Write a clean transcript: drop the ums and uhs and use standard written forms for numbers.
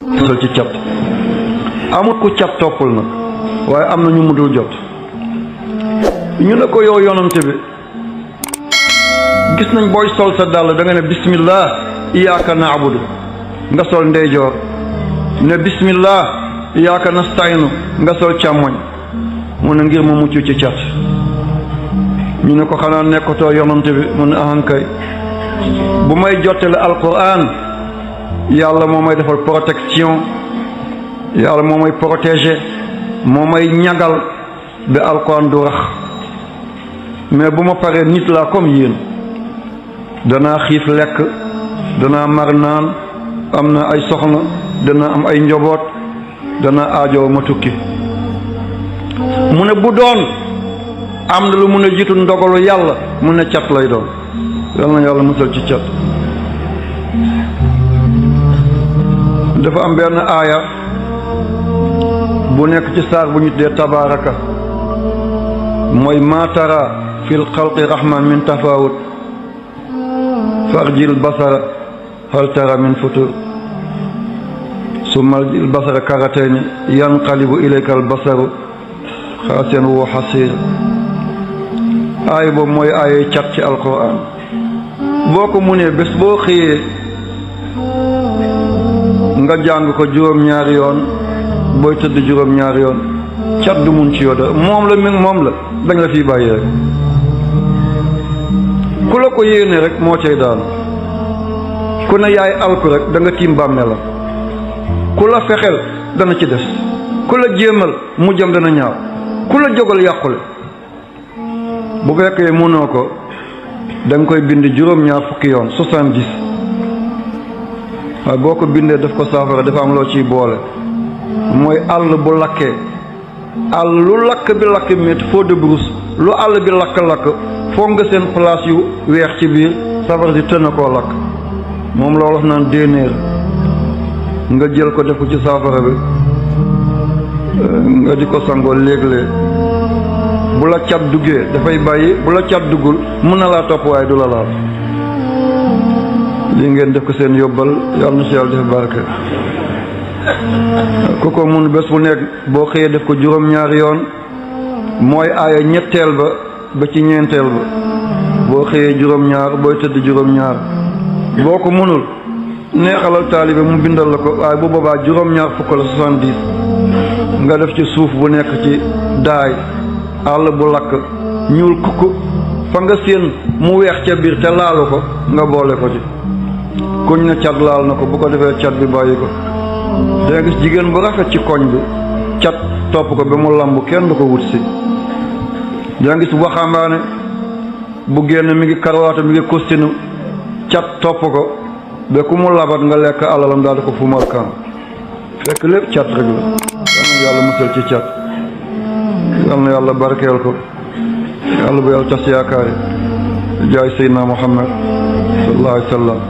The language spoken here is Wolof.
musal ci cat amut ku cat toppul nag waaye am na ñu mu dul jot. ñu ne ko yow yonante bi gis nañ booy sol sa dàll da nga ne bismillah iyyaka na'budu nga sol ndeyjoor ne bismillah iyyaka nasta'inu nga sol càmmoñ mu ne ngir mu mucc ci cat. ñu ne ko xanaa nekkatoo yonante bi mu ne ahankay bu may jottale alquran yàlla moo may defal protection yàlla moo may protéger moo may ñagal ba alquran du rax mais bu ma paree nit laa comme yéen danaa xiif lekk danaa mar naan am na ay soxna danaa am ay njaboot danaa aajoo ma tukki. mu ne bu doon am na lu mun a jiitu ndogalu yàlla mu ne cat lay doon yal na yàlla musal ci cat. dafa am benn aaya bu nekk ci saar bu ñu tuddee tabaaraka mooy maatara fil xalqi rahman min tafawut farjil basara hal tara min futur summa al basara karatayni yanqalibu ilayka al basaru xaasiyan wa xasiir. aaya boobu mooy aaya cat ci alquran boo ko munee bés boo xëyee nga jàng ko juróom-ñaari yoon booy tëdd juróom-ñaari yoon cat du mun ci yow da moom la dañ la fiy bàyyi rek ku la ko yéene rek moo cay daanu ku ne yaay alku rek da nga tiim bàmmeelam ku la fexeel dana ci des ku la jéemal mu jëm dana ñaaw ku la jógal yàqule. bu fekkee mënoo ko da nga koy bind juróom-ñaar fukki yoon 70 waaye boo ko bindee daf ko saafara dafa am loo ciy boole mooy àll bu lakkee àll lu lakk bi lakk métti feu de brousse lu àll bi lakk-lakk foog nga seen place yu weex ci biir safara si tën koo lakk moom loolu wax naan déenéer nga jël ko def ko ci saafara bi nga di ko sangoo léeg-léeg bu la cat duggee dafay bàyyi bu la cat duggul mën na laa topp waaye du la laal. lii ngeen def ko seen yóbbal yàlla na si yàlla def barke. ku ko mun bés bu nekk boo xëyee def ko juróom-ñaari yoon mooy aaya ñetteel ba ci ñeenteel ba boo xëyee juróom-ñaar booy tëdd juróom-ñaar boo ko munul neexalal taalibe mu bindal la ko waaye bu boobaa juróom-ñaar fukk la 70 nga def ci suuf bu nekk ci daay àll bu lakk ñuul kukk fa nga séen mu weex ca biir te laalu ko nga boole ko ci kuñ ne cat laal na ko bu ko defee cat bi bàyyi ko. danga gis jigéen bu rafet ci koñ bi cat topp ko ba mu lamb kenn du ko wut si. danga gis waxambaane bu génn mi ngi karwaata mi ngi kostinu cat topp ko ba ku mu labat nga lekk alalam daal di ko fumal kan fekk lépp cat rek la. yal na yàlla musal ci cat yal na yàlla barkeel ko yàlla bu yàlla tas yaakaari jaay Seydina Muhammad sallallahu alayhi wa sallam.